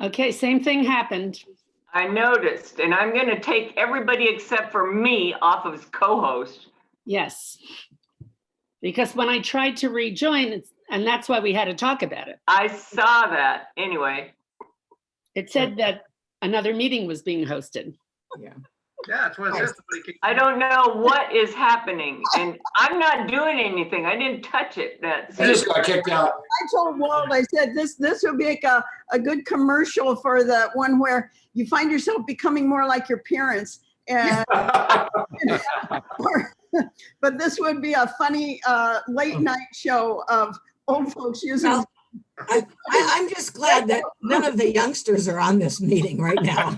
Okay, same thing happened. I noticed, and I'm going to take everybody except for me off of as co-host. Yes. Because when I tried to rejoin, and that's why we had to talk about it. I saw that anyway. It said that another meeting was being hosted. Yeah. Yeah, it's what it says. I don't know what is happening, and I'm not doing anything. I didn't touch it. I just got kicked out. I told Walt, I said, this would be like a good commercial for the one where you find yourself becoming more like your parents. And, but this would be a funny late night show of old folks using. Well, I'm just glad that none of the youngsters are on this meeting right now,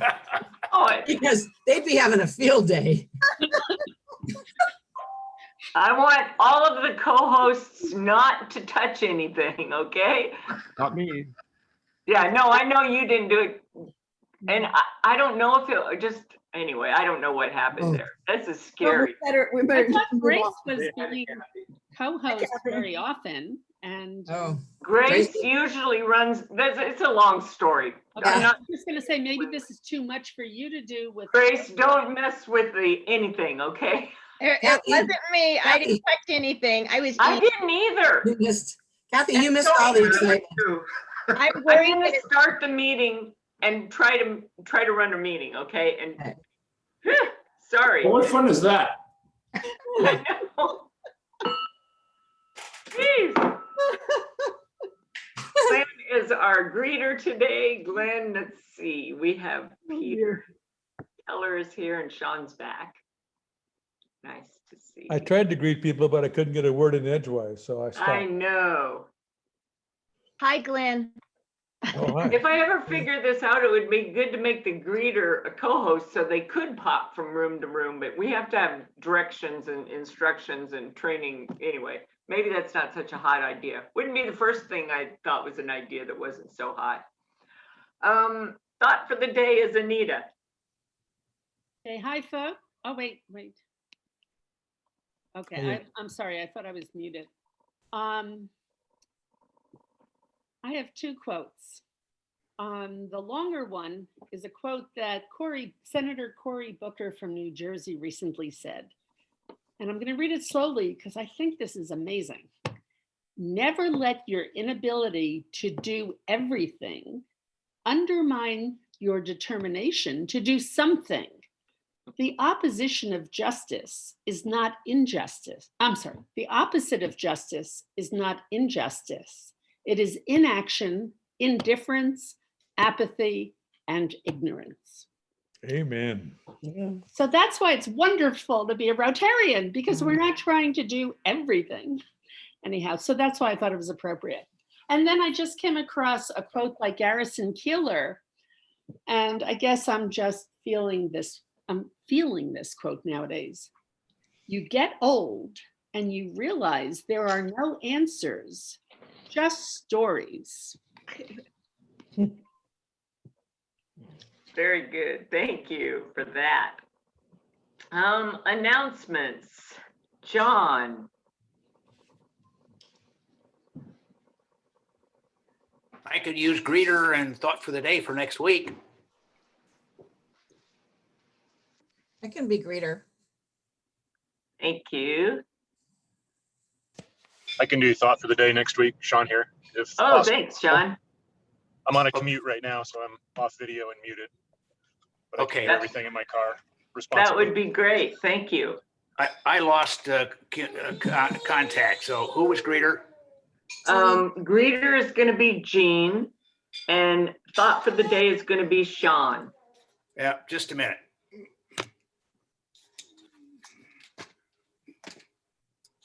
because they'd be having a field day. I want all of the co-hosts not to touch anything, okay? Not me. Yeah, no, I know you didn't do it. And I don't know if it just, anyway, I don't know what happened there. This is scary. We I better thought move Grace on. was being co-host very often, and Grace usually runs, it's a long story. okay, I'm not, I'm just going to say maybe this is too much for you to do with Grace, don't mess with anything, okay? It wasn't me. I didn't touch anything. I was. I didn't either. You missed, Kathy, you missed all the excitement. I'm I'm worried going that to start the meeting and try to run a meeting, okay? And sorry. Well, what fun is that? I know. Jeez. Glenn is our greeter today. Glenn, let's see. We have Peter Keller is here and Sean's back. Nice to see. I tried to greet people, but I couldn't get a word in edgewise, so I I stopped. know. Hi, Glenn. Oh, hi. If I ever figure this out, it would be good to make the greeter a co-host so they could pop from room to room, but we have to have directions and instructions and training anyway. Maybe that's not such a hot idea. Wouldn't be the first thing I thought was an idea that wasn't so hot. Thought for the day is Anita. Okay, hi, folks. Oh, wait. Okay, Hey. I'm sorry. I thought I was muted. I have two quotes. The longer one is a quote that Senator Cory Booker from New Jersey recently said. And I'm going to read it slowly because I think this is amazing. Never let your inability to do everything undermine your determination to do something. The opposition of justice is not injustice. I'm sorry. The opposite of justice is not injustice. It is inaction, indifference, apathy, and ignorance. Amen. So that's why it's wonderful to be a Rotarian, because we're not trying to do everything. Anyhow, so that's why I thought it was appropriate. And then I just came across a quote by Garrison Keillor, and I guess I'm just feeling this. I'm feeling this quote nowadays. You get old and you realize there are no answers, just stories. Very good. Thank you for that. Announcements. John. I could use greeter and thought for the day for next week. I can be greeter. Thank you. I can do thought for the day next week. Sean here. If Oh, possible. thanks, John. I'm on a commute right now, so I'm off video and muted. But I Okay. can do everything in my car That responsibly. would be great. Thank you. I lost contact. So who was greeter? Greeter is going to be Jean, and thought for the day is going to be Sean. Yeah, just a minute.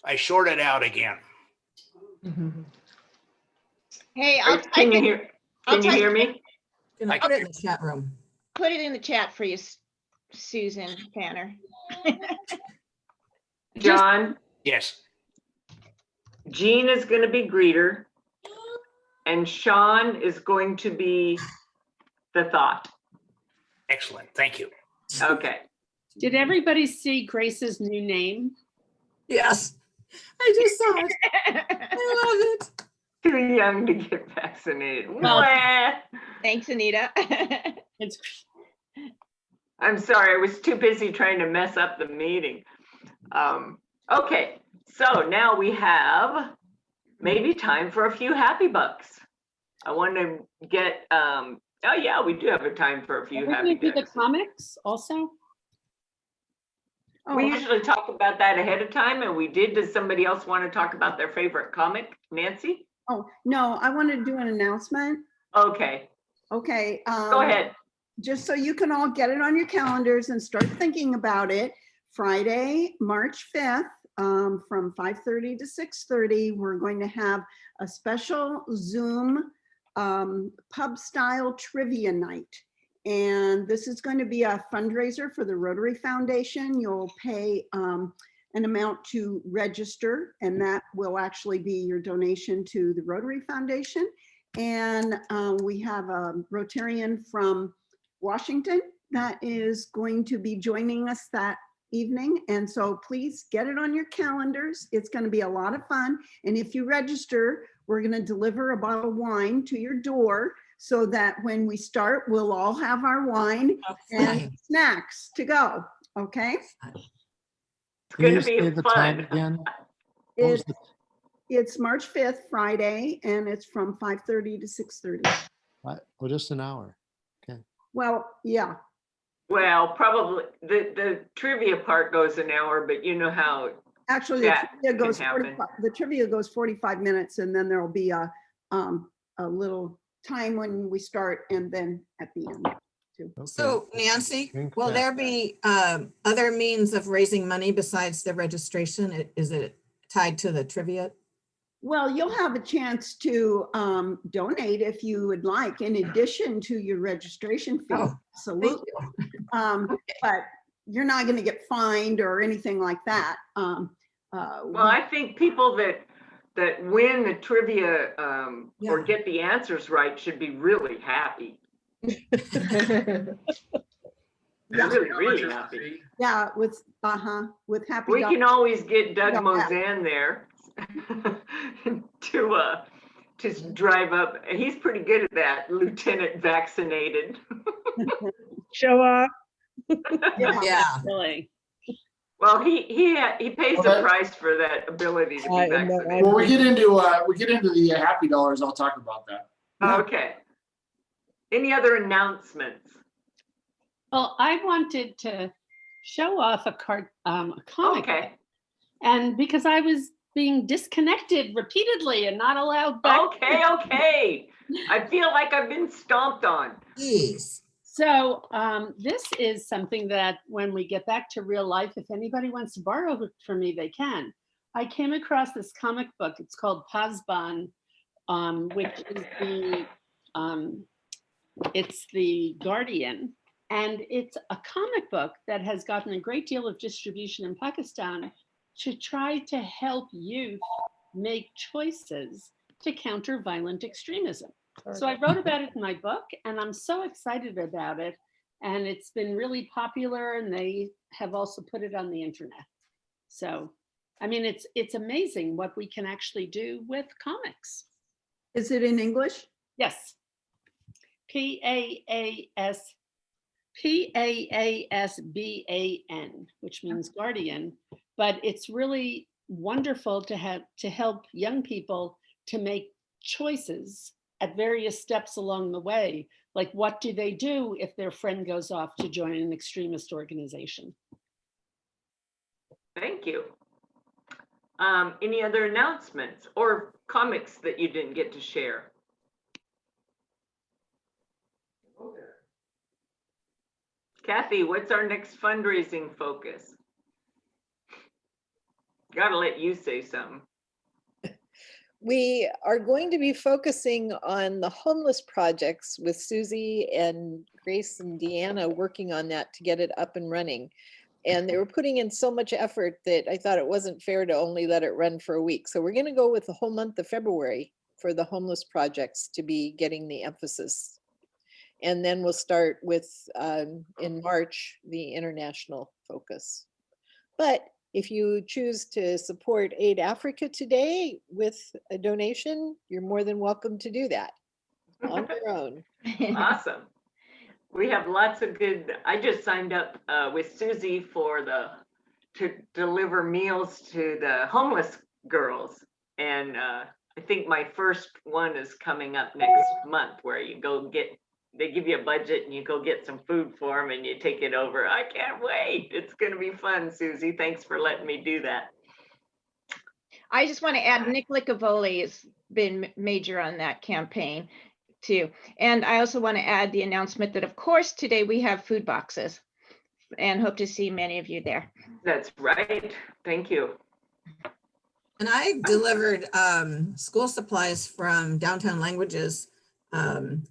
I shorted out again. Hey, Can you hear? Can you hear me? Can I put it in the chat room? put it in the chat for you, Susan Tanner. John, Yes. Jean is going to be greeter, and Sean is going to be the thought. Excellent. Thank you. Okay. Did everybody see Grace's new name? Yes, I just saw it. I love it. Too young to get vaccinated. Well- Wah. Thanks, Anita. It's I'm sorry, I was too busy trying to mess up the meeting. Okay, so now we have maybe time for a few happy bucks. I want to get, oh yeah, we do have a time for a few Are we happy gonna do the bucks. comics also? We Oh, usually talk about that ahead of time, and we did. Does somebody else want to talk about their favorite comic? Nancy? oh, no, I want to do an announcement. Okay, Okay. go ahead. Just so you can all get it on your calendars and start thinking about it. Friday, March 5th, from 5:30 to 6:30, we're going to have a special Zoom pub style trivia night. And this is going to be a fundraiser for the Rotary Foundation. You'll pay an amount to register, and that will actually be your donation to the Rotary Foundation. And we have a Rotarian from Washington that is going to be joining us that evening. And so please get it on your calendars. It's going to be a lot of fun. And if you register, we're going to deliver a bottle of wine to your door so that when we start, we'll all have our wine and snacks to go. Okay? It's going to be fun. Again? What was It's March 5th, Friday, and it's from 5:30 to 6:30. Oh, just an hour. Well, yeah. Well, probably the trivia part goes an hour, but you know how, Actually, That the trivia goes can happen. 45 minutes, and then there'll be a little time when we start and then at the end too. So Nancy, Think will that- there be other means of raising money besides the registration? Is it tied to the trivia? Well, you'll have a chance to donate if you would like, in addition to your registration fee. Oh, Absolutely. But you're not going to get fined or anything like that. well, I think people that win the trivia or Yeah. get the answers right should be really happy. Really happy. Yeah, with Happy We Dog. can always get Doug Yeah. Mozan there to drive up. He's pretty good at that, Lieutenant Vaccinated. show off. Yeah. Really. Well, he pays the Okay. price for that ability to be vaccinated. When we get into the happy dollars, I'll talk about that. Okay. Any other announcements? Well, I wanted to show off a comic. Okay. And because I was being disconnected repeatedly and not allowed back. Okay. I feel like I've been stomped on. Jeez. So this is something that when we get back to real life, if anybody wants to borrow it from me, they can. I came across this comic book. It's called Pazban, which is it's the Guardian. And it's a comic book that has gotten a great deal of distribution in Pakistan to try to help youth make choices to counter violent extremism. So I wrote about it in my book, and I'm so excited about it. And it's been really popular, and they have also put it on the internet. So, I mean, it's amazing what we can actually do with comics. Is it in English? Yes. PAASBAN, which means guardian, but it's really wonderful to help young people to make choices at various steps along the way. Like, what do they do if their friend goes off to join an extremist organization? Thank you. Any other announcements or comics that you didn't get to share? Kathy, what's our next fundraising focus? Gotta let you say something. We are going to be focusing on the homeless projects with Susie and Grace and Deanna working on that to get it up and running. And they were putting in so much effort that I thought it wasn't fair to only let it run for a week. So we're going to go with the whole month of February for the homeless projects to be getting the emphasis. And then we'll start with, in March, the international focus. But if you choose to support Aid Africa today with a donation, you're more than welcome to do that on your own. Awesome. We have lots of good, I just signed up with Susie to deliver meals to the homeless girls. And I think my first one is coming up next month, where you go they give you a budget and you go get some food for them and you take it over. I can't wait. It's going to be fun, Susie. Thanks for letting me do that. I just want to add, Nick Licavoli has been major on that campaign too. And I also want to add the announcement that, of course, today we have food boxes and hope to see many of you there. That's right. Thank you. And I delivered school supplies from Downtown Languages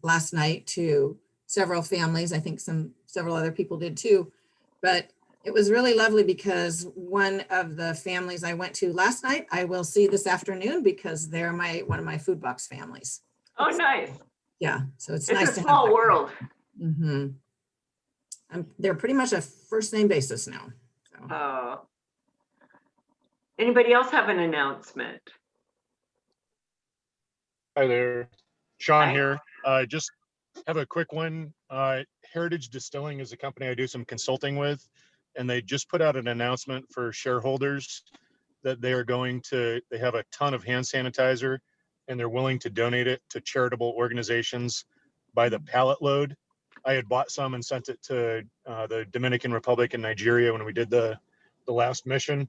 last night to several families. I think several other people did too. But it was really lovely because one of the families I went to last night, I will see this afternoon because they're one of my food box families. Oh, nice. Yeah, so it's It's nice a to small have world. Mm-hmm. They're pretty much a first name basis now. So. Anybody else have an announcement? Hi there, Sean Hi. here. Just have a quick one. Heritage Distilling is a company I do some consulting with, and they just put out an announcement for shareholders that they have a ton of hand sanitizer and they're willing to donate it to charitable organizations by the pallet load. I had bought some and sent it to the Dominican Republic and Nigeria when we did the last mission.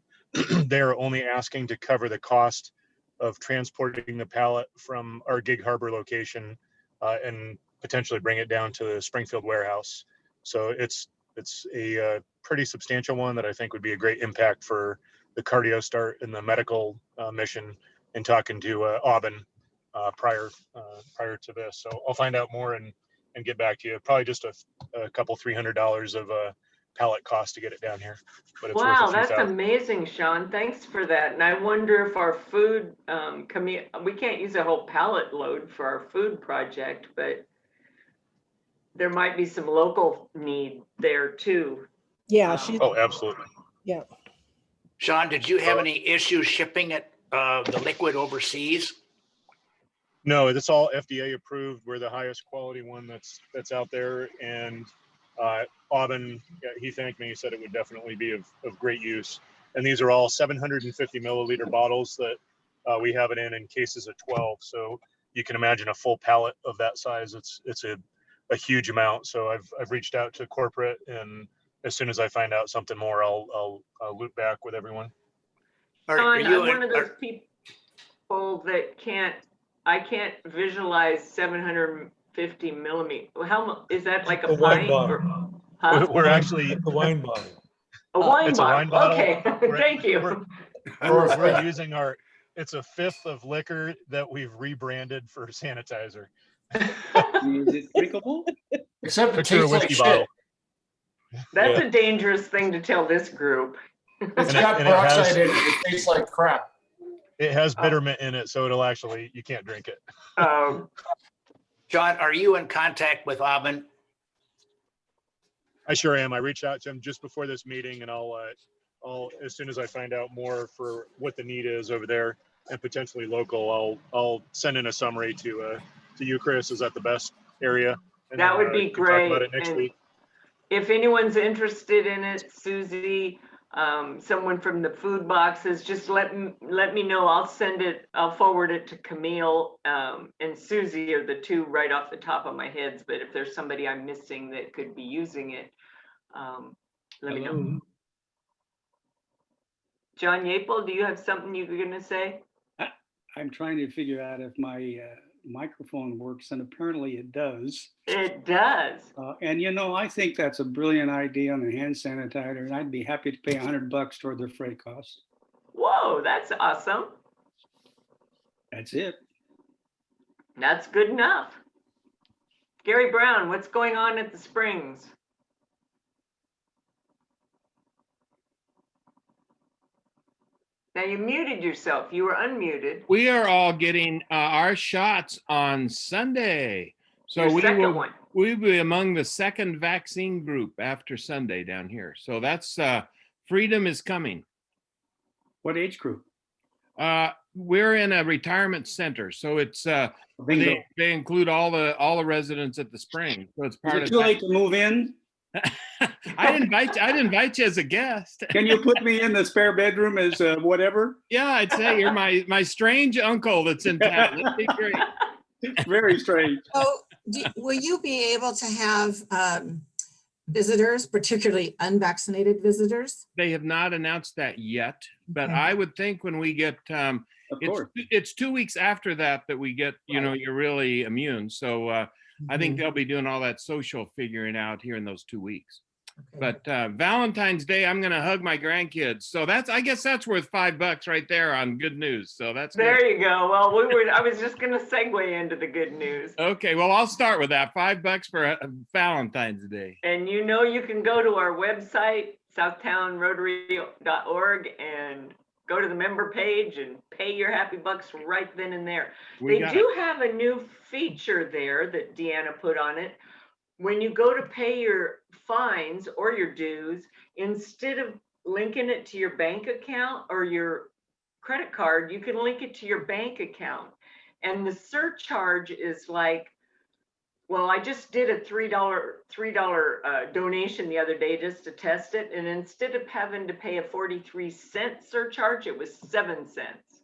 They're only asking to cover the cost of transporting the pallet from our Gig Harbor location and potentially bring it down to the Springfield warehouse. So it's a pretty substantial one that I think would be a great impact for the cardio start and the medical mission, and talking to Aubin prior to this. So I'll find out more and get back to you. Probably just a couple $300 of pallet cost to get it down here. But it's Wow, worth a few that's thousand. amazing, Sean. Thanks for that. And I wonder if our food, we can't use a whole pallet load for our food project, but there might be some local need there too. Yeah, Oh, absolutely. Yeah. Sean, did you have any issues shipping it, the liquid overseas? No, it's all FDA approved. We're the highest quality one that's out there. And Aubin, he thanked me. He said it would definitely be of great use. And these are all 750 milliliter bottles that we have it in cases of 12. So you can imagine a full pallet of that size. It's a huge amount. So I've reached out to corporate, and as soon as I find out something more, I'll loop back with everyone. Sean, I'm one of those people that I can't visualize 750 millimeter. How is that, like a pint? Huh? We're actually The wine bottle. A wine it's bottle. a wine bottle. Okay, thank you. We're using it's a fifth of liquor that we've rebranded for sanitizer. Is it drinkable? Except it Picture a tastes like whiskey shit. bottle. That's a dangerous thing to tell this group. It's got peroxide in it. It tastes like crap. It has bittermint in it, so you can't drink it. John, are you in contact with Aubin? I sure am. I reached out to him just before this meeting, and I'll as soon as I find out more for what the need is over there and potentially local, I'll send in a summary to you, Chris. Is that the best area? And That would be great. Talk about it next week. If anyone's interested in it, Susie, someone from the food boxes, just let me know. I'll forward it to Camille and Susie are the two right off the top of my heads. But if there's somebody I'm missing that could be using it, let me know. John Yapel, do you have something you were gonna say? I'm trying to figure out if my microphone works, and apparently it does. It does. And I think that's a brilliant idea on the hand sanitizer, and I'd be happy to pay $100 toward the freight costs. Whoa, that's awesome. That's it. That's good enough. Gary Brown, what's going on at the Springs? Now you muted yourself. You were unmuted. We are all getting our shots on Sunday. So we'll be among the second vaccine group after Sunday down here. So that's freedom is coming. What age group? We're in a retirement center, so it's Bingo. they include all the residents at the spring. So it's Is part it of too that. late to move in? I'd invite you as a guest. Can you put me in the spare bedroom as whatever? Yeah, I'd say you're my strange uncle that's in town. That'd be great. Very strange. So will you be able to have visitors, particularly unvaccinated visitors? They have not announced that yet, but Okay. I would think when we get Of course. it's 2 weeks after that we get, you're really immune. So I think they'll be doing all that social figuring out here in those 2 weeks. Okay. But Valentine's Day, I'm gonna hug my grandkids. So I guess that's worth $5 right there on good news. So that's good. There you go. Well, I was just going to segue into the good news. Okay, well, I'll start with that. $5 for Valentine's Day. And you can go to our website, southtownerotary.org, and go to the member page and pay your happy bucks right then and there. They do have a new feature there that Deanna put on it. When you go to pay your fines or your dues, instead of linking it to your bank account or your credit card, you can link it to your bank account. And the surcharge is like, well, I just did a $3 donation the other day just to test it. And instead of having to pay a 43-cent surcharge, it was 7 cents.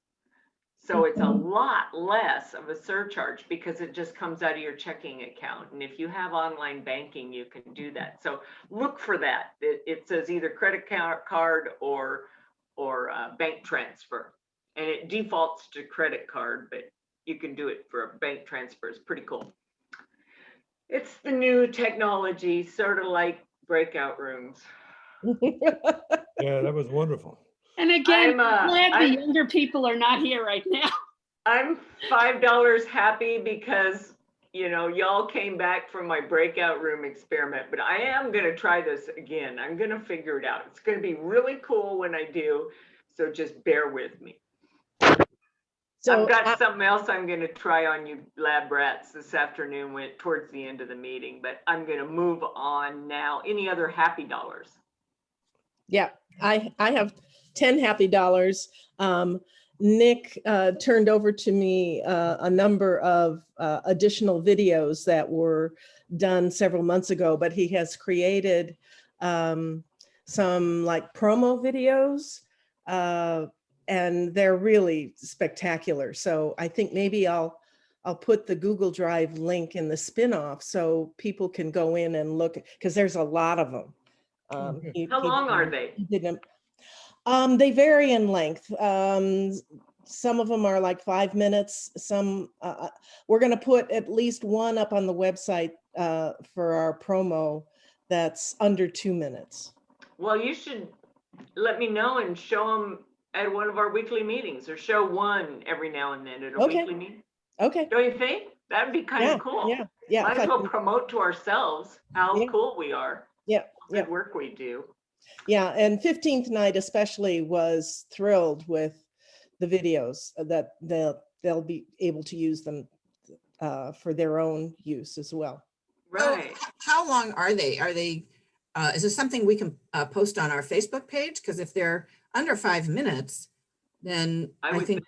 So it's a lot less of a surcharge because it just comes out of your checking account. And if you have online banking, you can do that. So look for that. It says either credit card or bank transfer. And it defaults to credit card, but you can do it for a bank transfer. It's pretty cool. It's the new technology, sort of like breakout rooms. Yeah, that was wonderful. And again, I'm glad the I'm- younger people are not here right now. I'm $5 happy because, y'all came back from my breakout room experiment, but I am going to try this again. I'm going to figure it out. It's going to be really cool when I do. So just bear with me. So I've got something else I'm going to try on you lab rats this afternoon towards the end of the meeting, but I'm going to move on now. Any other happy dollars? yeah, I have 10 happy dollars. Nick turned over to me a number of additional videos that were done several months ago, but he has created some like promo videos and they're really spectacular. So I think maybe I'll put the Google Drive link in the spin-off so people can go in and look, because there's a lot of them. How long are they? They vary in length. Some of them are like 5 minutes. Some we're going to put at least one up on the website for our promo that's under 2 minutes. Well, you should let me know and show them at one of our weekly meetings, or show one every now and then at a weekly meeting. Okay. Don't you think? That would be kind of cool. Yeah. Might as well promote to ourselves how cool we are. Yeah. Good work we do. Yeah, and 15th night especially was thrilled with the videos that they'll be able to use them for their own use as well. Right. So how long are they? Are they, is this something we can post on our Facebook page? Because if they're under 5 minutes, then I think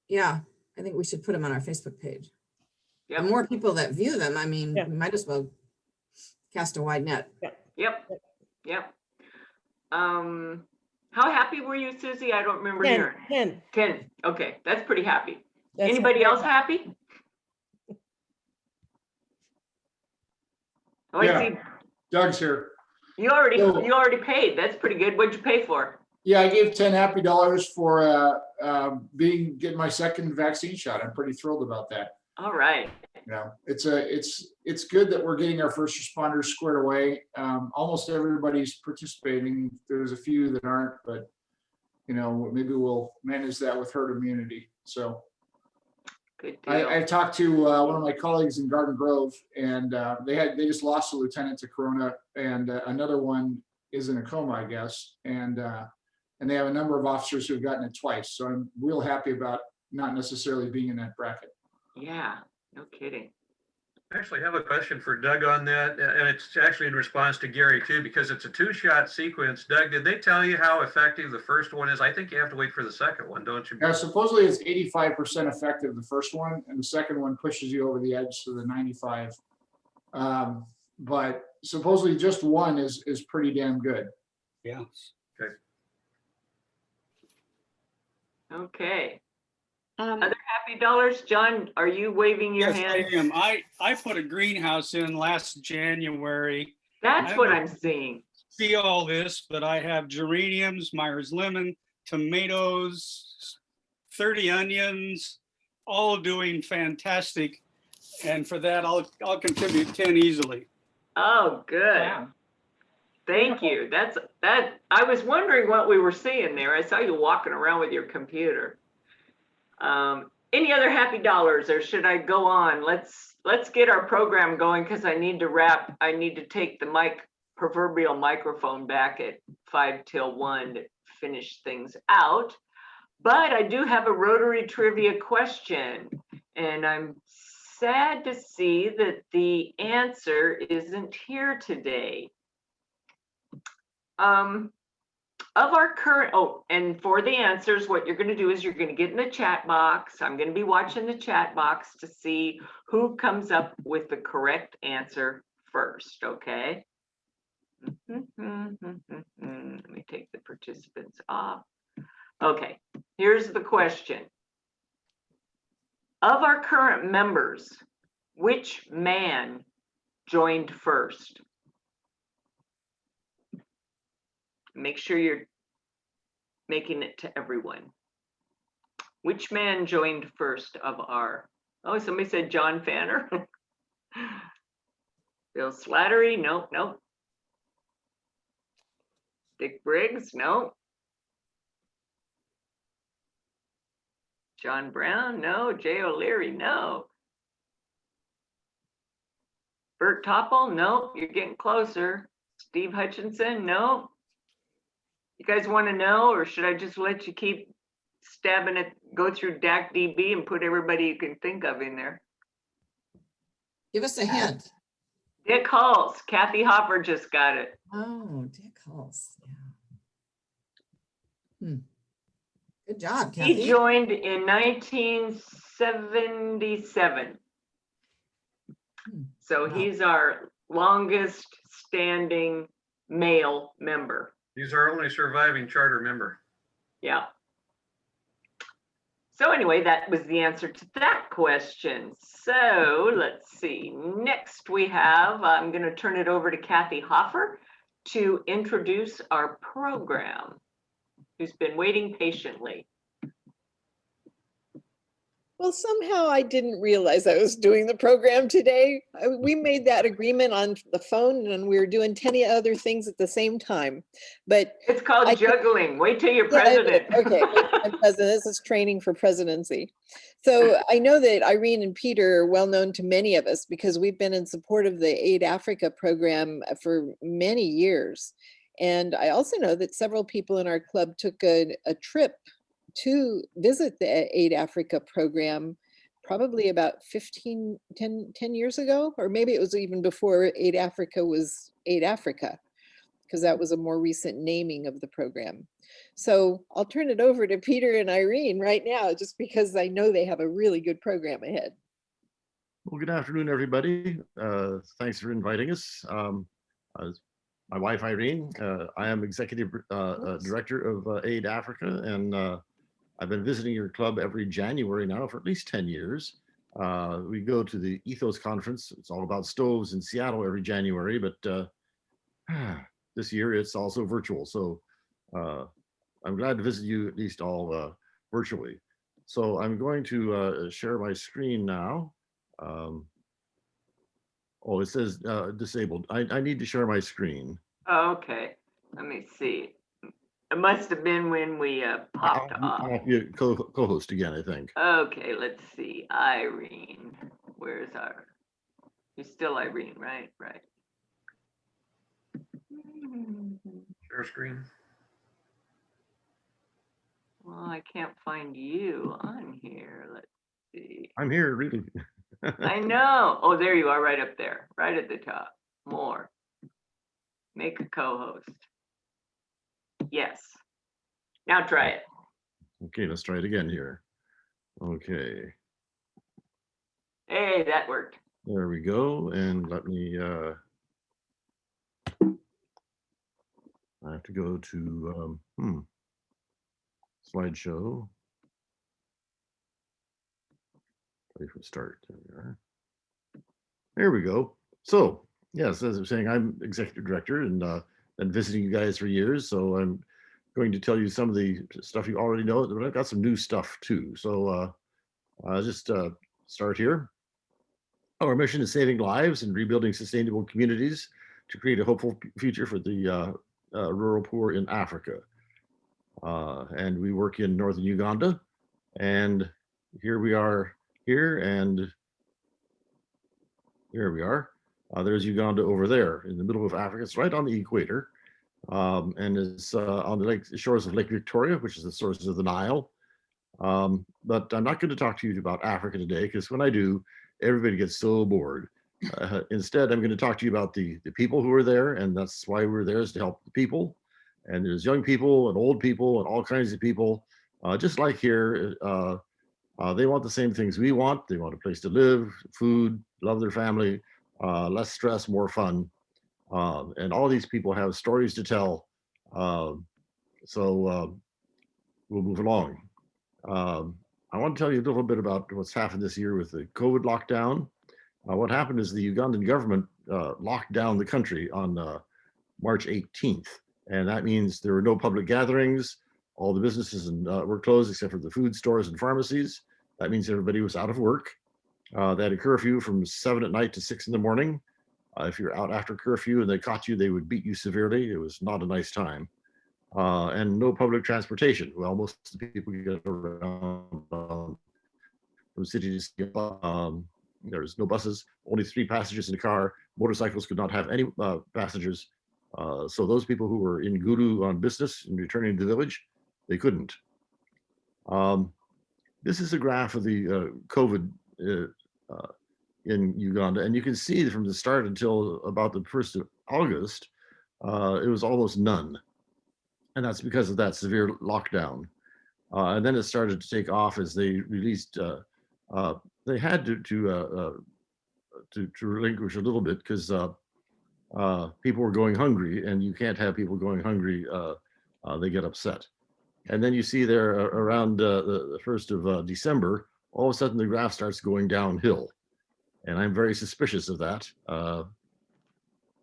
we should put them on our Facebook page. Yep. The more people that view them, I mean, we might as well cast a wide net. Yep. How happy were you, Susie? I don't remember hearing. 10. Okay, that's pretty happy. Anybody else happy? Oh, I see. Doug's here. You already paid. That's pretty good. What'd you pay for? Yeah, I gave 10 happy dollars for getting my second vaccine shot. I'm pretty thrilled about that. All right. It's good that we're getting our first responders squared away. Almost everybody's participating. There's a few that aren't, but maybe we'll manage that with herd immunity. So good deal. I talked to one of my colleagues in Garden Grove, and they just lost a lieutenant to corona, and another one is in a coma, I guess, and they have a number of officers who have gotten it twice. So I'm real happy about not necessarily being in that bracket. Yeah, no kidding. I actually have a question for Doug on that, and it's actually in response to Gary too, because it's a two-shot sequence. Doug, did they tell you how effective the first one is? I think you have to wait for the second one, don't you? Yeah, supposedly it's 85% effective, the first one, and the second one pushes you over the edge to the 95. But supposedly just one is pretty damn good. Yeah. Okay. Okay. Um, Other happy dollars? John, are you waving your Yes, hand? I am. I put a greenhouse in last January. That's I what don't I'm seeing. see all this, but I have geraniums, Myers lemon, tomatoes, 30 onions, all doing fantastic. And for that, I'll contribute 10 easily. Oh, good. Thank you. That. I was wondering what we were seeing there. I saw you walking around with your computer. Any other happy dollars, or should I go on? Let's get our program going, because I need to wrap. I need to take the proverbial microphone back at 5 till 1 to finish things out. But I do have a Rotary trivia question, and I'm sad to see that the answer isn't here today. Of our current, and for the answers, what you're going to do is you're going to get in the chat box. I'm going to be watching the chat box to see who comes up with the correct answer first, okay? Let me take the participants off. Okay, here's the question. Of our current members, which man joined first? Make sure you're making it to everyone. Which man joined first of our, somebody said John Fanner. Bill Slattery, nope. Dick Briggs, no. John Brown, no. Jay O'Leary, no. Bert Topple, no. You're getting closer. Steve Hutchinson, no. You guys want to know, or should I just let you keep stabbing it, go through DAC-DB and put everybody you can think of in there? Give us a hint. Dick Hulse. Kathy Hopper just got it. Oh, Dick Hulse. Yeah. Good job, He Kathy. joined in 1977. So he's our longest standing male member. He's our only surviving charter member. Yeah. So anyway, that was the answer to that question. So let's see. Next we have, I'm going to turn it over to Kathy Hoffer to introduce our program, who's been waiting patiently. Well, somehow I didn't realize I was doing the program today. We made that agreement on the phone and we were doing 10 other things at the same time. But it's called juggling. Wait till you're president. Okay, I'm president. This is training for presidency. So I know that Irene and Peter are well known to many of us because we've been in support of the Aid Africa program for many years. And I also know that several people in our club took a trip to visit the Aid Africa program probably about 10 years ago, or maybe it was even before Aid Africa was Aid Africa, because that was a more recent naming of the program. So I'll turn it over to Peter and Irene right now, just because I know they have a really good program ahead. Well, good afternoon, everybody. Thanks for inviting us. My wife, Irene, I am executive director of Aid Africa, and I've been visiting your club every January now for at least 10 years. We go to the Ethos Conference. It's all about stoves in Seattle every January, but this year it's also virtual. So I'm glad to visit you at least all virtually. So I'm going to share my screen now. It says disabled. I need to share my screen. Okay, let me see. It must have been when we popped off. I'll be a co-host again, I think. Okay, let's see. Irene, where's our? You're still Irene, right? Right. Share screen. Well, I can't find you on here. Let's see. I'm here, really. I know. Oh, there you are, right up there, right at the top. More. Make a co-host. Yes. Now try it. Okay, let's try it again here. Okay, Hey, that worked. there we go. And let me, I have to go to, slideshow. Play from start. There we are. There we go. So, yes, as I'm saying, I'm executive director and been visiting you guys for years. So I'm going to tell you some of the stuff you already know, but I've got some new stuff too. So I'll just start here. Our mission is saving lives and rebuilding sustainable communities to create a hopeful future for the rural poor in Africa. And we work in Northern Uganda. And here we are here, and here we are. There's Uganda over there in the middle of Africa. It's right on the equator. And it's on the shores of Lake Victoria, which is the source of the Nile. But I'm not going to talk to you about Africa today, because when I do, everybody gets so bored. Instead, I'm going to talk to you about the people who are there, and that's why we're there, is to help the people. And there's young people and old people and all kinds of people, just like here. They want the same things we want. They want a place to live, food, love their family, less stress, more fun. And all these people have stories to tell. So we'll move along. I want to tell you a little bit about what's happened this year with the COVID lockdown. What happened is the Ugandan government locked down the country on March 18th. And that means there were no public gatherings. All the businesses were closed except for the food stores and pharmacies. That means everybody was out of work. They had a curfew from 7 at night to 6 in the morning. If you're out after curfew and they caught you, they would beat you severely. It was not a nice time. And no public transportation. Well, most of the people get around from city to city. There's no buses, only 3 passengers in the car. Motorcycles could not have any passengers. So those people who were in Gulu on business and returning to the village, they couldn't. This is a graph of the COVID in Uganda, and you can see from the start until about the 1st of August, it was almost none. And that's because of that severe lockdown. And then it started to take off as they released, they had to relinquish a little bit, because people were going hungry, and you can't have people going hungry. They get upset. And then you see there around the 1st of December, all of a sudden the graph starts going downhill. And I'm very suspicious of that.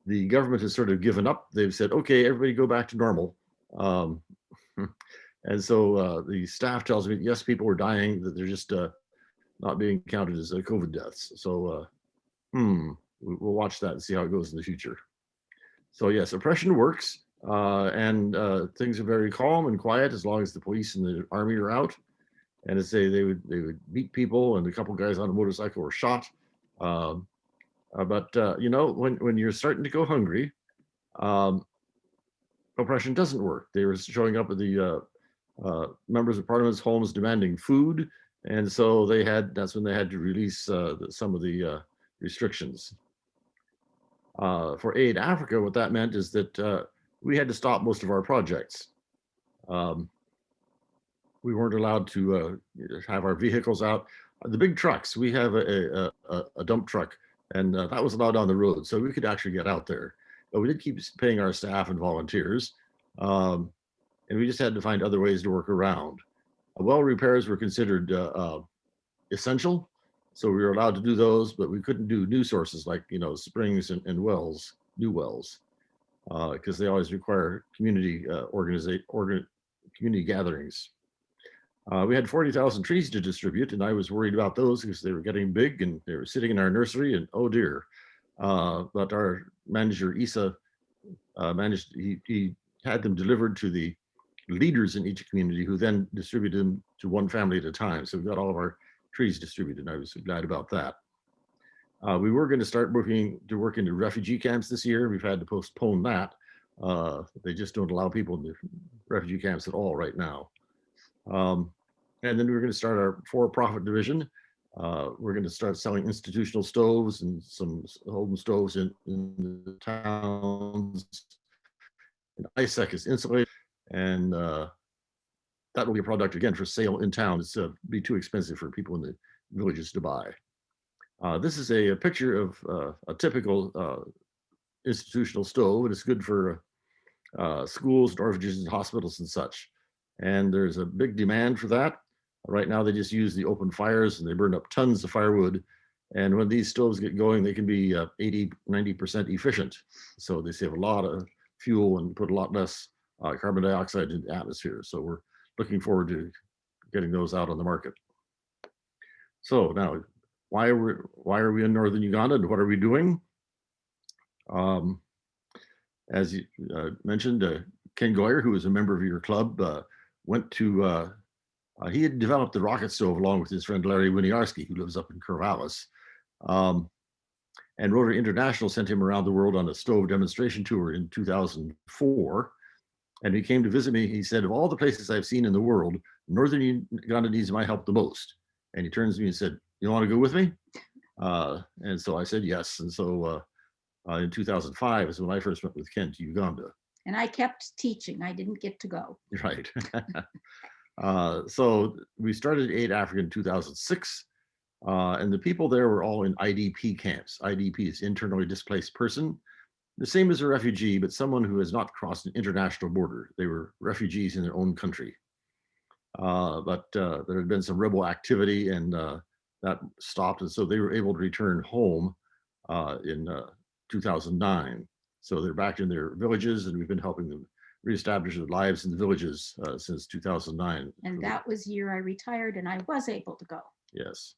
The government has sort of given up. They've said, okay, everybody go back to normal. And so the staff tells me, yes, people are dying, that they're just not being counted as COVID deaths. So we'll watch that and see how it goes in the future. So yes, oppression works, and things are very calm and quiet as long as the police and the army are out. And as they would beat people, and a couple guys on a motorcycle were shot. But you know, when you're starting to go hungry, oppression doesn't work. They were showing up at the members of parliament's homes demanding food, and so that's when they had to release some of the restrictions. For Aid Africa, what that meant is that we had to stop most of our projects. We weren't allowed to have our vehicles out. The big trucks, we have a dump truck, and that was allowed on the road, so we could actually get out there. But we did keep paying our staff and volunteers, and we just had to find other ways to work around. Well repairs were considered essential, so we were allowed to do those, but we couldn't do new sources like, you know, springs and wells, new wells, because they always require community community gatherings. We had 40,000 trees to distribute, and I was worried about those because they were getting big and they were sitting in our nursery, and oh dear. But our manager, Isa, he had them delivered to the leaders in each community, who then distributed them to one family at a time. So we got all of our trees distributed, and I was glad about that. We were going to start work into refugee camps this year. We've had to postpone that. They just don't allow people in the refugee camps at all right now. And then we were going to start our for-profit division. We're going to start selling institutional stoves and some home stoves in the towns. And ISEC is insulated, and that will be a product again for sale in town. It's be too expensive for people in the villages to buy. This is a picture of a typical institutional stove, and it's good for schools, orphanages, and hospitals and such. And there's a big demand for that. Right now, they just use the open fires and they burn up tons of firewood. And when these stoves get going, they can be 80, 90% efficient. So they save a lot of fuel and put a lot less carbon dioxide into the atmosphere. So we're looking forward to getting those out on the market. So now, why are we in Northern Uganda and what are we doing? As you mentioned, Ken Goyer, who is a member of your club, went to, he had developed the rocket stove along with his friend Larry Winiarski, who lives up in Corvallis. And Rotary International sent him around the world on a stove demonstration tour in 2004. And he came to visit me. He said, of all the places I've seen in the world, Northern Uganda needs my help the most. And he turns to me and said, you want to go with me? And so I said yes. And so in 2005 is when I first went with Ken to Uganda. And I kept teaching. I didn't get to go. Right. So we started Aid Africa in 2006. And the people there were all in IDP camps. IDP is internally displaced person. The same as a refugee, but someone who has not crossed an international border. They were refugees in their own country. But there had been some rebel activity and that stopped. And so they were able to return home in 2009. So they're back in their villages and we've been helping them reestablish their lives in the villages since 2009. And that was the year I retired and I was able to go. Yes.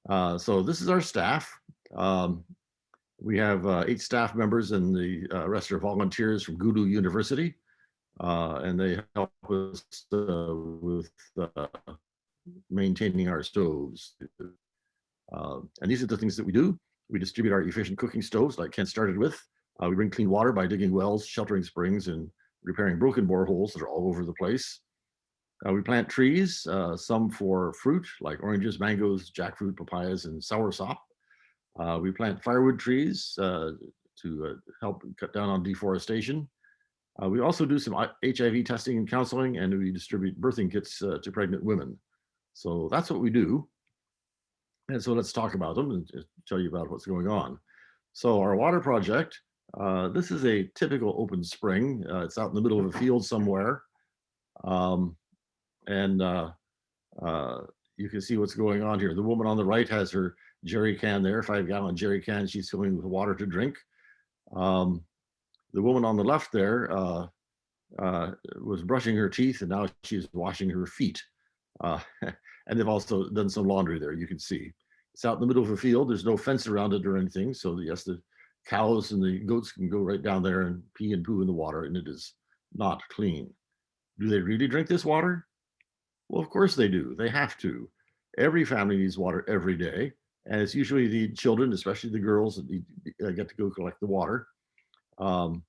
So this is our staff. We have 8 staff members and the rest are volunteers from Gudu University. And they help us with maintaining our stoves. And these are the things that we do. We distribute our efficient cooking stoves like Ken started with. We bring clean water by digging wells, sheltering springs, and repairing broken boreholes that are all over the place. We plant trees, some for fruit like oranges, mangoes, jackfruit, papayas, and soursop. We plant firewood trees to help cut down on deforestation. We also do some HIV testing and counseling, and we distribute birthing kits to pregnant women. So that's what we do. And so let's talk about them and tell you about what's going on. So our water project, this is a typical open spring. It's out in the middle of a field somewhere. You can see what's going on here. The woman on the right has her jerry can there, 5-gallon jerry can. She's filling with water to drink. The woman on the left there was brushing her teeth and now she's washing her feet. And they've also done some laundry there, you can see. It's out in the middle of a field. There's no fence around it or anything. So yes, the cows and the goats can go right down there and pee and poo in the water, and it is not clean. Do they really drink this water? Well, of course they do. They have to. Every family needs water every day. And it's usually the children, especially the girls, that get to go collect the water. And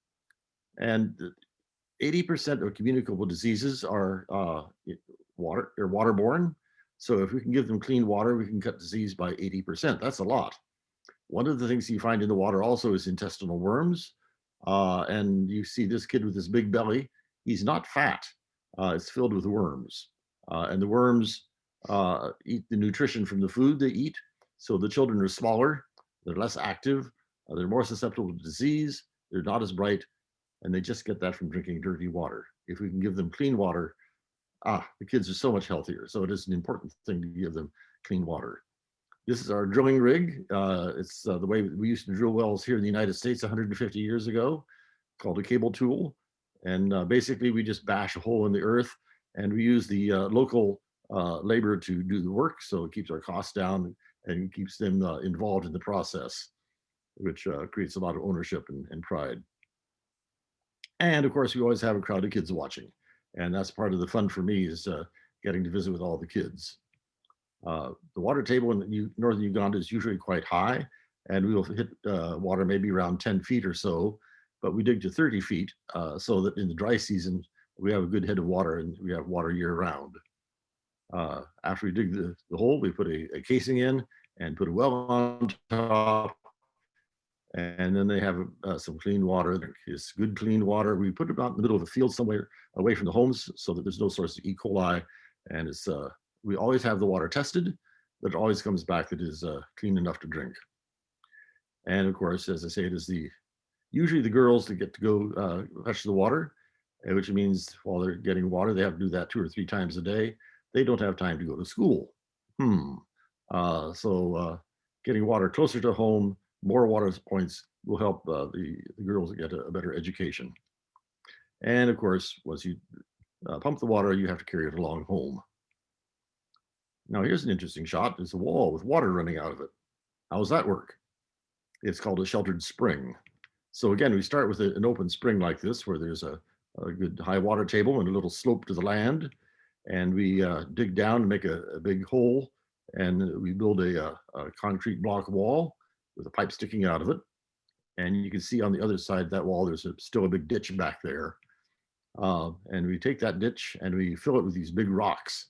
80% of communicable diseases are waterborne. So if we can give them clean water, we can cut disease by 80%. That's a lot. One of the things you find in the water also is intestinal worms. And you see this kid with this big belly. He's not fat. It's filled with worms. And the worms eat the nutrition from the food they eat. So the children are smaller, they're less active, they're more susceptible to disease, they're not as bright, and they just get that from drinking dirty water. If we can give them clean water, the kids are so much healthier. So it is an important thing to give them clean water. This is our drilling rig. It's the way we used to drill wells here in the United States 150 years ago, called a cable tool. And basically we just bash a hole in the earth and we use the local labor to do the work. So it keeps our costs down and keeps them involved in the process, which creates a lot of ownership and pride. And of course, we always have a crowd of kids watching. And that's part of the fun for me is getting to visit with all the kids. The water table in Northern Uganda is usually quite high, and we will hit water maybe around 10 feet or so, but we dig to 30 feet so that in the dry season, we have a good head of water and we have water year round. After we dig the hole, we put a casing in and put a well on top. And then they have some clean water. It's good clean water. We put it out in the middle of the field somewhere away from the homes so that there's no source of E. coli. And it's we always have the water tested, but it always comes back that it is clean enough to drink. And of course, as I say, it is usually the girls that get to go fetch the water, which means while they're getting water, they have to do that 2 or 3 times a day. They don't have time to go to school. So getting water closer to home, more water points will help the girls get a better education. And of course, once you pump the water, you have to carry it along home. Now here's an interesting shot. There's a wall with water running out of it. How does that work? It's called a sheltered spring. So again, we start with an open spring like this, where there's a good high water table and a little slope to the land. And we dig down and make a big hole, and we build a concrete block wall with a pipe sticking out of it. And you can see on the other side of that wall, there's still a big ditch back there. And we take that ditch and we fill it with these big rocks,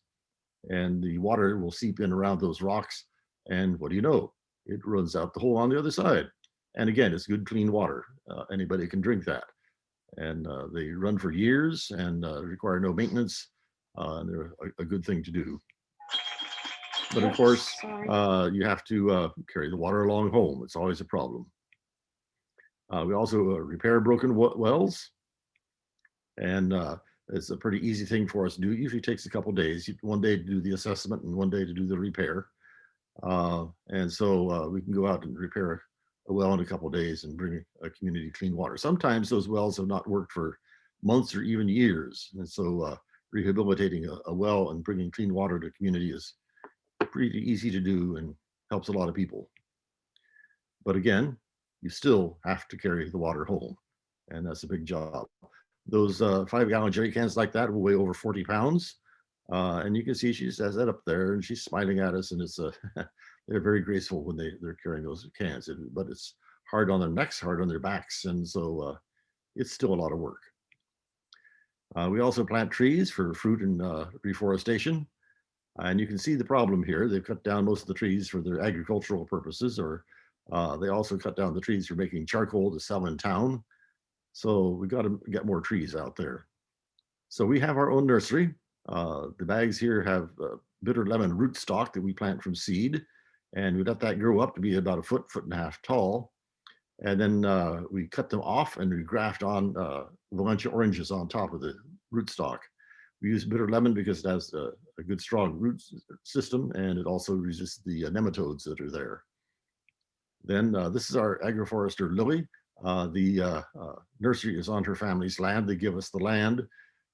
and the water will seep in around those rocks. And what do you know? It runs out the hole on the other side. And again, it's good, clean water. Anybody can drink that. And they run for years and require no maintenance. And they're a good thing to do. But of course, you have to carry the water along home. It's always a problem. We also repair broken wells. And it's a pretty easy thing for us to do. It usually takes a couple days, 1 day to do the assessment and 1 day to do the repair. And so we can go out and repair a well in a couple days and bring a community clean water. Sometimes those wells have not worked for months or even years. And so rehabilitating a well and bringing clean water to the community is pretty easy to do and helps a lot of people. But again, you still have to carry the water home, and that's a big job. Those 5-gallon jerry cans like that will weigh over 40 pounds. And you can see she just has that up there and she's smiling at us, and it's they're very graceful when they're carrying those cans, but it's hard on their necks, hard on their backs. And so it's still a lot of work. We also plant trees for fruit and reforestation. And you can see the problem here. They've cut down most of the trees for their agricultural purposes, or they also cut down the trees for making charcoal to sell in town. So we got to get more trees out there. So we have our own nursery. The bags here have bitter lemon rootstock that we plant from seed, and we let that grow up to be about a foot, 1.5 feet tall. And then we cut them off and we graft on Valencia oranges on top of the rootstock. We use bitter lemon because it has a good strong root system, and it also resists the nematodes that are there. Then this is our agroforester Lily. The nursery is on her family's land. They give us the land.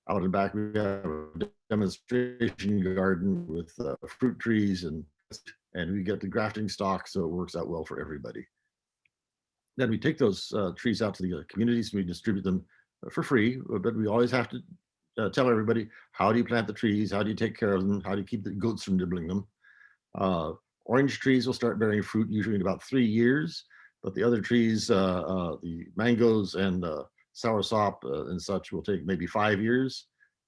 Out and back, we have a demonstration garden with fruit trees, and we get the grafting stock, so it works out well for everybody. Then we take those trees out to the communities and we distribute them for free, but we always have to tell everybody, how do you plant the trees? How do you take care of them? How do you keep the goats from nibbling them? Orange trees will start bearing fruit usually in about 3 years, but the other trees, the mangoes and soursop and such, will take maybe 5 years.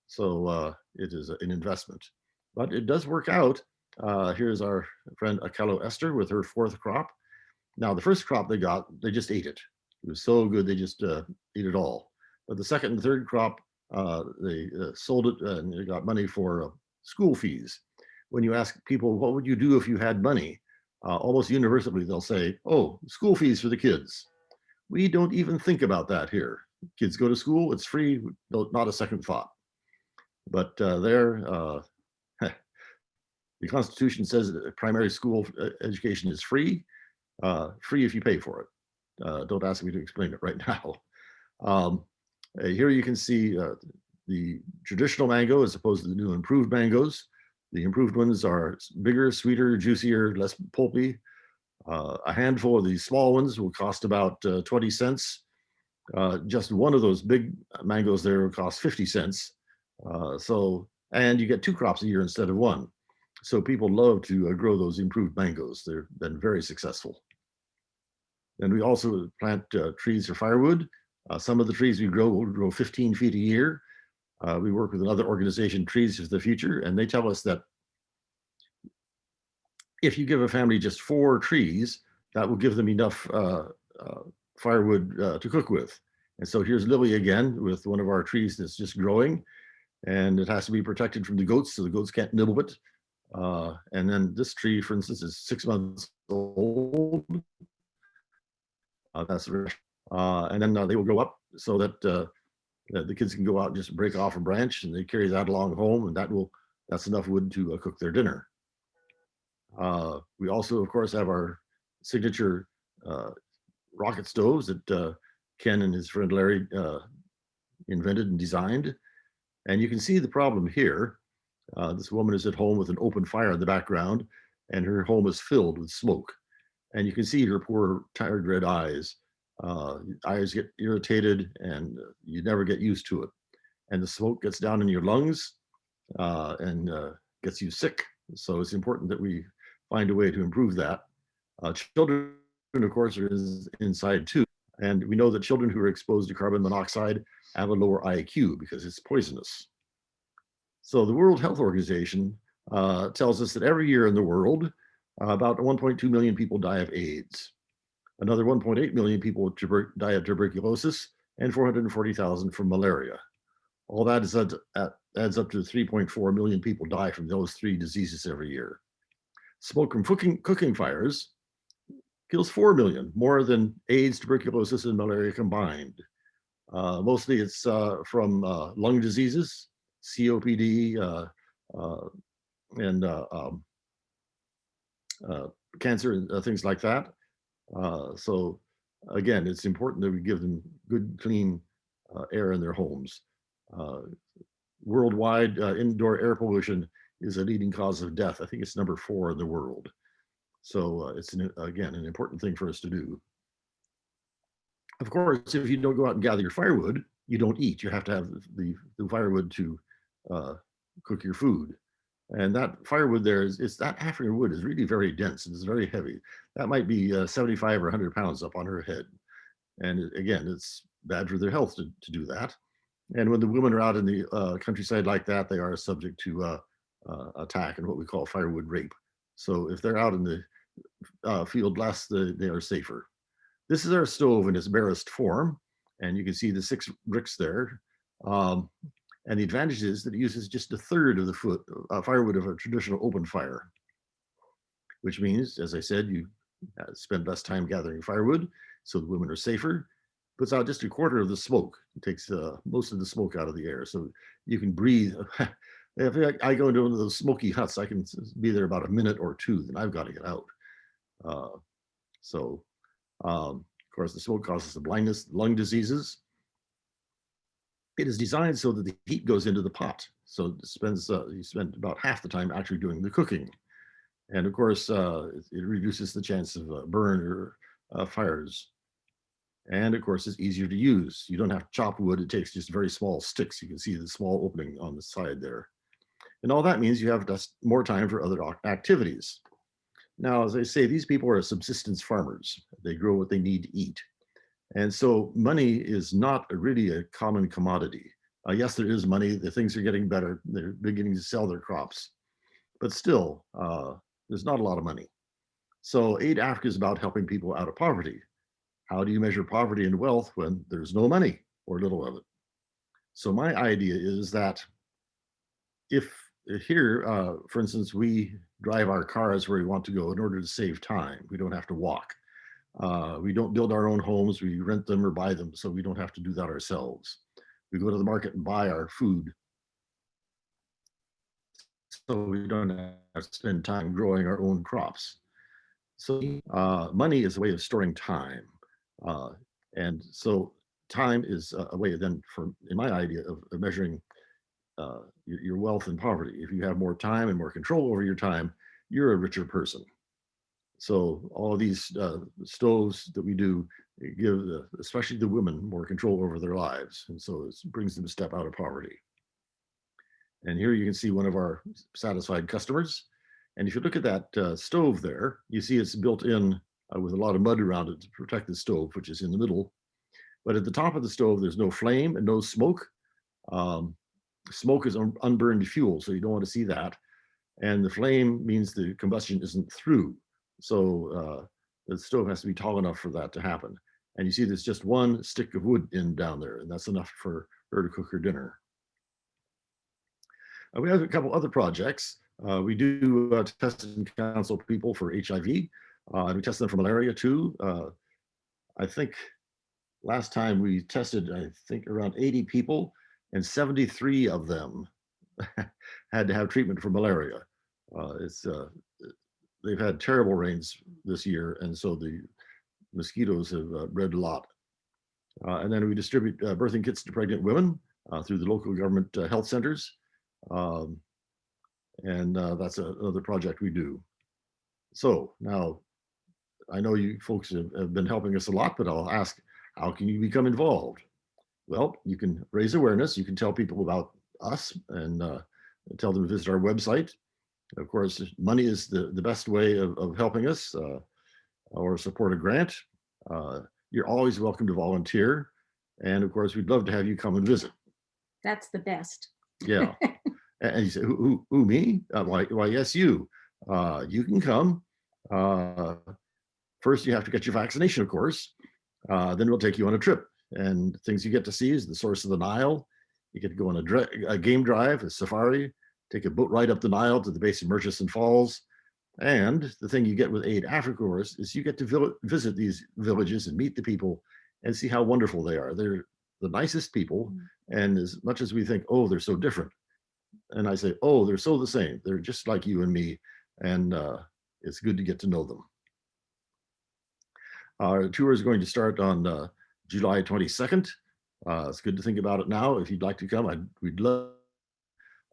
So it is an investment, but it does work out. Here's our friend Akello Esther with her 4th crop. Now the first crop they got, they just ate it. It was so good, they just ate it all. But the 2nd and 3rd crop, they sold it and they got money for school fees. When you ask people, what would you do if you had money? Almost universally, they'll say, oh, school fees for the kids. We don't even think about that here. Kids go to school, it's free, not a second thought. But the Constitution says that primary school education is free, free if you pay for it. Don't ask me to explain it right now. Here you can see the traditional mango as opposed to the new improved mangoes. The improved ones are bigger, sweeter, juicier, less pulpy. A handful of these small ones will cost about 20 cents. Just one of those big mangoes there will cost 50 cents. And you get 2 crops a year instead of 1. So people love to grow those improved mangoes. They've been very successful. And we also plant trees for firewood. Some of the trees we grow will grow 15 feet a year. We work with another organization, Trees for the Future, and they tell us that If you give a family just 4 trees, that will give them enough firewood to cook with. And so here's Lily again with one of our trees that's just growing, and it has to be protected from the goats so the goats can't nibble it. And then this tree, for instance, is 6 months old. That's and then they will go up so that the kids can go out and just break off a branch, and they carry that along home, and that's enough wood to cook their dinner. We also, of course, have our signature rocket stoves that Ken and his friend Larry invented and designed. And you can see the problem here. This woman is at home with an open fire in the background, and her home is filled with smoke. And you can see her poor, tired red eyes. Eyes get irritated, and you never get used to it. And the smoke gets down in your lungs and gets you sick. So it's important that we find a way to improve that. Children, of course, are inside too. And we know that children who are exposed to carbon monoxide have a lower IQ because it's poisonous. So the World Health Organization tells us that every year in the world, about 1.2 million people die of AIDS. Another 1.8 million people die of tuberculosis, and 440,000 from malaria. All that adds up to 3.4 million people die from those 3 diseases every year. Smoke from cooking fires kills 4 million, more than AIDS, tuberculosis, and malaria combined. Mostly it's from lung diseases, COPD, and cancer and things like that. So again, it's important that we give them good, clean air in their homes. Worldwide, indoor air pollution is a leading cause of death. I think it's number 4 in the world. So it's, again, an important thing for us to do. Of course, if you don't go out and gather your firewood, you don't eat. You have to have the firewood to cook your food. And that firewood there that African wood is really very dense and it's very heavy. That might be 75 or 100 pounds up on her head. And again, it's bad for their health to do that. And when the women are out in the countryside like that, they are subject to attack and what we call firewood rape. So if they're out in the field less, they are safer. This is our stove in its barest form. And you can see the 6 bricks there. And the advantage is that it uses just 1/3 of the firewood of a traditional open fire, which means, as I said, you spend less time gathering firewood, so the women are safer. Puts out just 1/4 of the smoke. It takes most of the smoke out of the air, so you can breathe. If I go into one of those smoky huts, I can be there about a minute or 2, then I've got to get out. Of course, the smoke causes the blindness, lung diseases. It is designed so that the heat goes into the pot. So you spend about half the time actually doing the cooking. And of course, it reduces the chance of burn or fires. And of course, it's easier to use. You don't have to chop wood. It takes just very small sticks. You can see the small opening on the side there. And all that means you have just more time for other activities. Now, as I say, these people are subsistence farmers. They grow what they need to eat. And so money is not really a common commodity. Yes, there is money. The things are getting better. They're beginning to sell their crops. But still, there's not a lot of money. So Aid Africa is about helping people out of poverty. How do you measure poverty and wealth when there's no money or little of it? So my idea is that if here, for instance, we drive our cars where we want to go in order to save time. We don't have to walk. We don't build our own homes. We rent them or buy them, so we don't have to do that ourselves. We go to the market and buy our food, so we don't have to spend time growing our own crops. So money is a way of storing time. And so time is a way then, in my idea, of measuring your wealth and poverty. If you have more time and more control over your time, you're a richer person. So all of these stoves that we do give, especially the women, more control over their lives. And so it brings them a step out of poverty. And here you can see one of our satisfied customers. And if you look at that stove there, you see it's built in with a lot of mud around it to protect the stove, which is in the middle. But at the top of the stove, there's no flame and no smoke. Smoke is unburned fuel, so you don't want to see that. And the flame means the combustion isn't through. So the stove has to be tall enough for that to happen. And you see there's just one stick of wood in down there, and that's enough for her to cook her dinner. We have a couple other projects. We do test and counsel people for HIV. And we test them for malaria too. I think last time we tested, around 80 people, and 73 of them had to have treatment for malaria. They've had terrible rains this year, and so the mosquitoes have bred a lot. And then we distribute birthing kits to pregnant women through the local government health centers. And that's another project we do. So now, I know you folks have been helping us a lot, but I'll ask, how can you become involved? Well, you can raise awareness. You can tell people about us and tell them to visit our website. Of course, money is the best way of helping us or support a grant. You're always welcome to volunteer. And of course, we'd love to have you come and visit. That's the best. Yeah. And you say, who me? Why, yes, you. You can come. First, you have to get your vaccination, of course. Then we'll take you on a trip. And things you get to see is the source of the Nile. You get to go on a game drive, a safari, take a boat ride up the Nile to the base of Murchison Falls. And the thing you get with Aid Africa, of course, is you get to visit these villages and meet the people and see how wonderful they are. They're the nicest people. And as much as we think, oh, they're so different. And I say, oh, they're so the same. They're just like you and me. And it's good to get to know them. Our tour is going to start on July 22nd. It's good to think about it now. If you'd like to come, we'd love.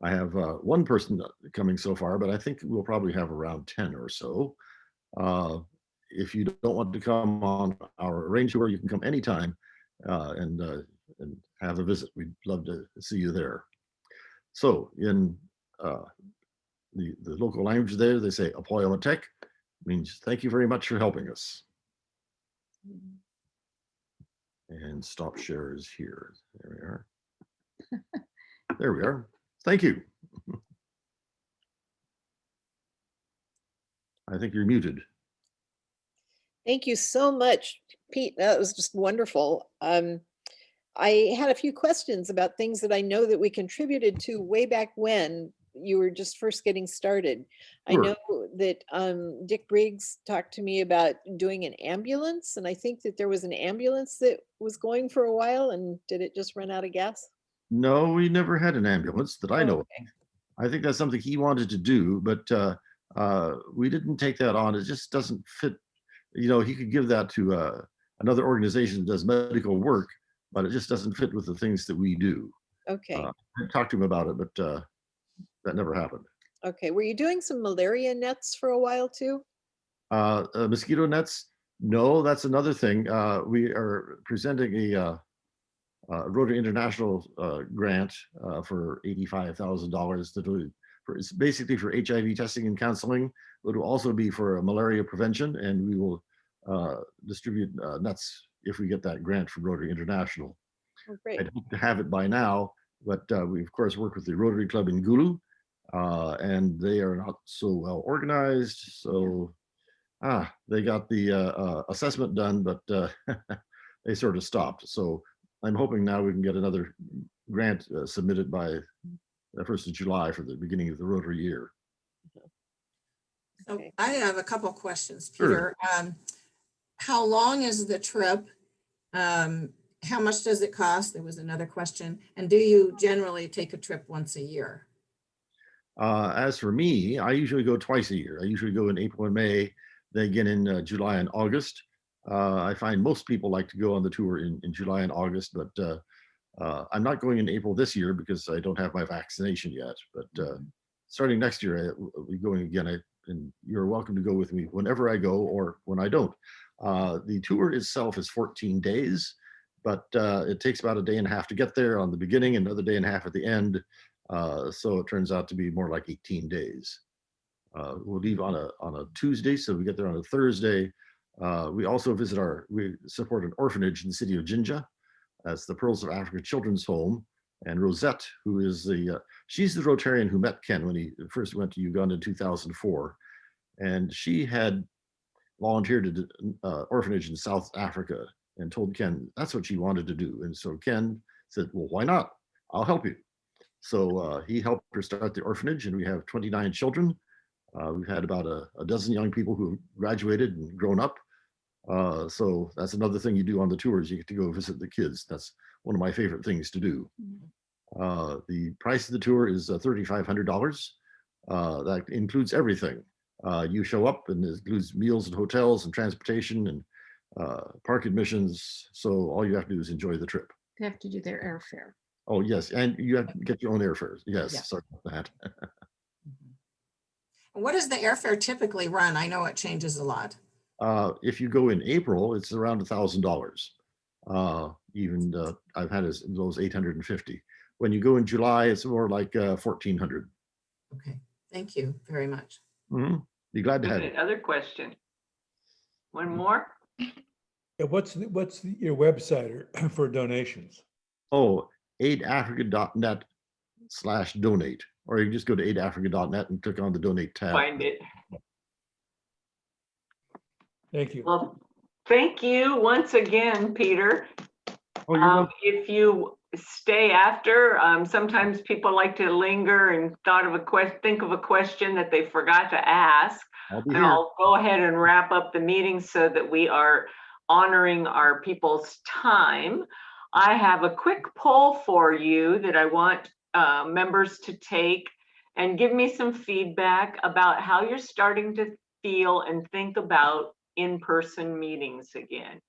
I have one person coming so far, but I think we'll probably have around 10 or so. If you don't want to come on our range tour, you can come anytime and have a visit. We'd love to see you there. So in the local language there, they say Apoyamatek, means thank you very much for helping us. And stop share is here. There we are. There we are. Thank you. I think you're muted. Thank you so much, Pete. That was just wonderful. I had a few questions about things that I know that we contributed to way back when you were just first getting started. Sure. I know that Dick Briggs talked to me about doing an ambulance, and I think that there was an ambulance that was going for a while, and did it just run out of gas? No, we never had an ambulance that I know of. I think that's something he wanted to do, but we didn't take that on. It just doesn't fit. You know, he could give that to another organization that does medical work, but it just doesn't fit with the things that we do. Okay. I talked to him about it, but that never happened. Okay. Were you doing some malaria nets for a while too? Mosquito nets? No, that's another thing. We are presenting a Rotary International grant for $85,000 to do. It's basically for HIV testing and counseling, but it will also be for malaria prevention, and we will distribute nets if we get that grant from Rotary International. Oh, great. I'd hope to have it by now, but we of course work with the Rotary Club in Gulu, and they are not so well organized. So they got the assessment done, but they sort of stopped. So I'm hoping now we can get another grant submitted by the 1st of July for the beginning of the Rotary year. So I have a couple questions, Sure. Peter. How long is the trip? How much does it cost? There was another question. And do you generally take a trip once a year? As for me, I usually go twice a year. I usually go in April and May, then again in July and August. I find most people like to go on the tour in July and August, but I'm not going in April this year because I don't have my vaccination yet. But starting next year, I'll be going again. And you're welcome to go with me whenever I go or when I don't. The tour itself is 14 days, but it takes about a day and a half to get there on the beginning, another day and a half at the end. So it turns out to be more like 18 days. We'll leave on a Tuesday, so we get there on a Thursday. We also we support an orphanage in the city of Jinja. That's the Pearls of Africa Children's Home. And Rosette, who is she's the Rotarian who met Ken when he first went to Uganda in 2004. And she had volunteered at an orphanage in South Africa and told Ken that's what she wanted to do. And so Ken said, well, why not? I'll help you. So he helped her start the orphanage, and we have 29 children. We've had about a dozen young people who have graduated and grown up. So that's another thing you do on the tours. You get to go visit the kids. That's one of my favorite things to do. The price of the tour is $3,500. That includes everything. You show up, and it includes meals and hotels and transportation and park admissions. So all you have to do is enjoy the trip. They have to do their airfare. Oh, yes. And you have to get your own airfares. Yes, Yeah. sorry about that. What does the airfare typically run? I know it changes a lot. If you go in April, it's around $1,000. Even I've had those 850. When you go in July, it's more like 1,400. Okay, thank you very much. Be glad to have you. Other question. One more? Yeah, what's your website for donations? Oh, aidafrica.net/donate, or you can just go to aidafrica.net and click on the donate tab. Find it. Thank you. Well, thank you once again, Peter. If you stay after, sometimes people like to linger and think of a question that they forgot to ask. I'll go ahead and wrap up the meeting so that we are honoring our people's time. I have a quick poll for you that I want members to take and give me some feedback about how you're starting to feel and think about in-person meetings again.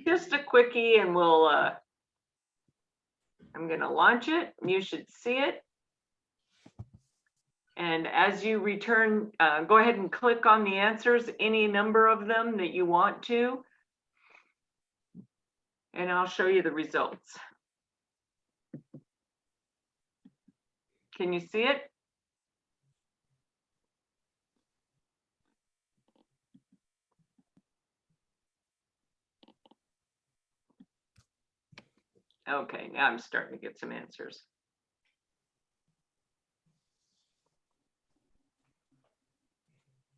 Just a quickie, and we'll, I'm gonna launch it. You should see it. And as you return, go ahead and click on the answers, any number of them that you want to. And I'll show you the results. Can you see it? Okay, now I'm starting to get some answers.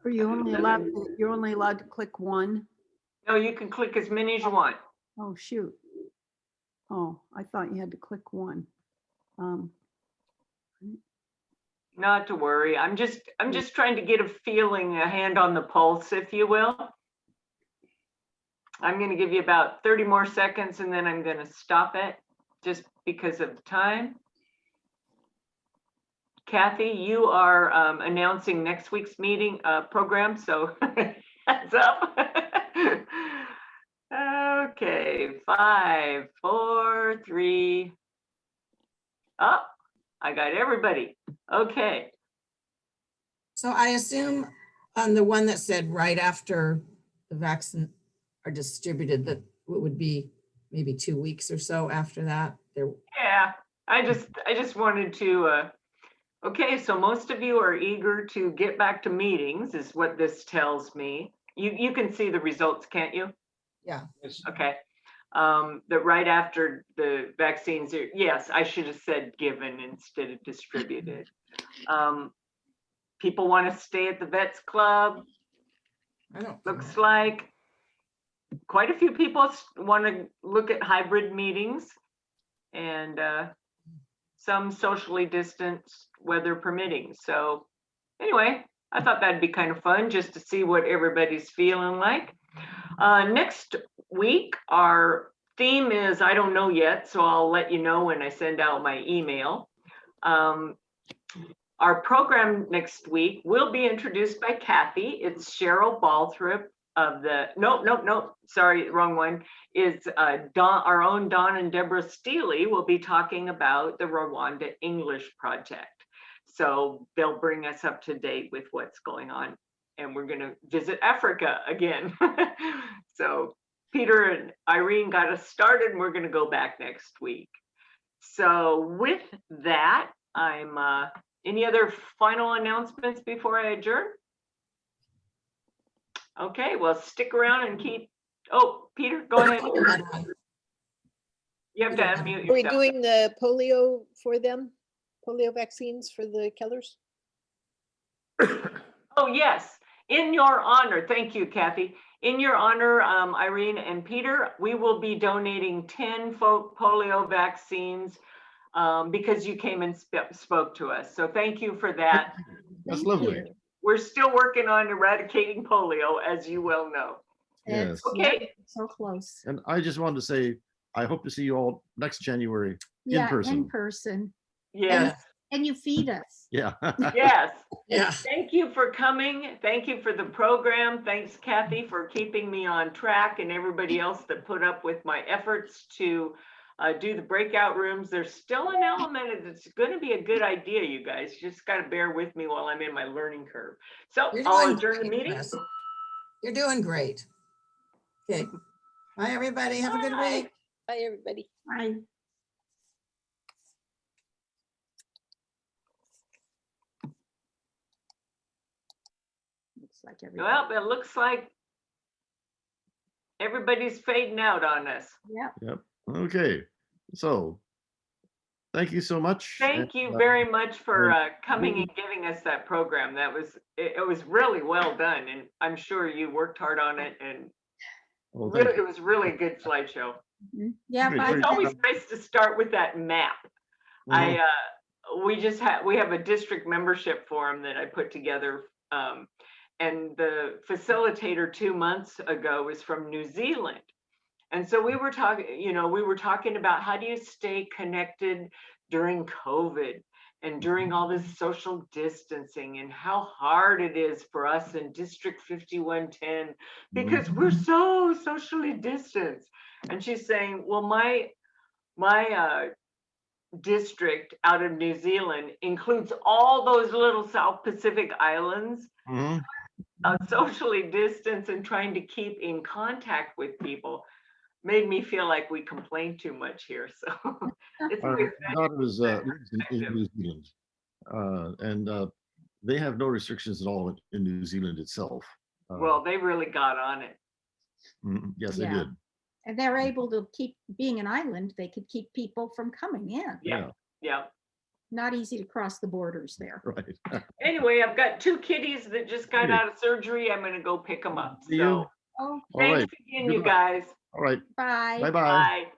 Are you only allowed to click one? No, you can click as many as you want. Oh, shoot. Oh, I thought you had to click one. Not to worry. I'm just trying to get a feeling, a hand on the pulse, if you will. I'm going to give you about 30 more seconds, and then I'm going to stop it just because of time. Kathy, you are announcing next week's meeting program, so heads up. Okay, 5, 4, 3. Oh, I got everybody. Okay. So I assume on the one that said right after the vaccine are distributed, that it would be maybe 2 weeks or so after that. Yeah, I just wanted to, okay, so most of you are eager to get back to meetings is what this tells me. You can see the results, can't you? Yeah. Okay. That right after the vaccines are, yes, I should have said given instead of distributed. People want to stay at the Vets Club. Looks like quite a few people want to look at hybrid meetings, and some socially distanced, weather permitting. So anyway, I thought that'd be kind of fun just to see what everybody's feeling like. Next week, our theme is, I don't know yet, so I'll let you know when I send out my email. Our program next week will be introduced by Kathy. It's Cheryl Balthrop of the, nope, sorry, wrong one. Is our own Don and Deborah Steele will be talking about the Rwanda English Project. So they'll bring us up to date with what's going on. And we're gonna visit Africa again. So Peter and Irene got us started, and we're gonna go back next week. So with that, any other final announcements before I adjourn? Okay, well, stick around and keep, oh, Peter, go ahead. You have to unmute Are we yourself. doing the polio for them? Polio vaccines for the Kellers? Oh, yes. In your honor, thank you, Kathy. In your honor, Irene and Peter, we will be donating 10 polio vaccines because you came and spoke to us. So thank you for that. That's Thank lovely. you. We're still working on eradicating polio, as you well know. Yes. It's- yep, Okay. so close. And I just wanted to say, I hope to see you all next January in Yeah, person. in person. Yes, And you feed us. Yeah. yes. Yeah. Thank you for coming. Thank you for the program. Thanks, Kathy, for keeping me on track, and everybody else that put up with my efforts to do the breakout rooms. There's still an element of it's going to be a good idea, you guys. You just got to bear with me while I'm in my learning curve. So You're I'll doing adjourn the great, meeting. Chris. You're doing great. Okay. Bye, everybody. Have a good Bye. week. Bye, everybody. Bye. Looks like everybody. Well, it looks like everybody's fading out on us. Yep. Yep. Okay. So thank you so much. Thank you very much for coming and giving us that program. That was, it was really well done, and I'm sure you worked hard on it, and Well, thank really, you. it was really a good slideshow. Mhm. Yeah, Great, bye. great. It's always nice to start with that map. Mhm. We have a district membership forum that I put together. And the facilitator 2 months ago was from New Zealand. And so we were talking about how do you stay connected during COVID and during all this social distancing, and how hard it is for us in District 5110 because we're so socially distanced. And she's saying, well, my district out of New Zealand includes all those little South Pacific islands, Mhm. socially distanced and trying to keep in contact with people. Made me feel like we complain too much here. So it's Our always daughter lives in perspective. New Zealand, and they have no restrictions at all in New Zealand itself. Well, they really got on it. Yes, Yeah. they did. And they're able to keep, being an island, they could keep people from coming in. Yeah. Yeah. Not easy to cross the borders there. Right. Anyway, I've got 2 kitties that just got Hey. out of surgery. I'm going to go pick them up. See you. So Oh, All thanks right. again, Good you luck. guys. All right. bye. Bye-bye. Bye.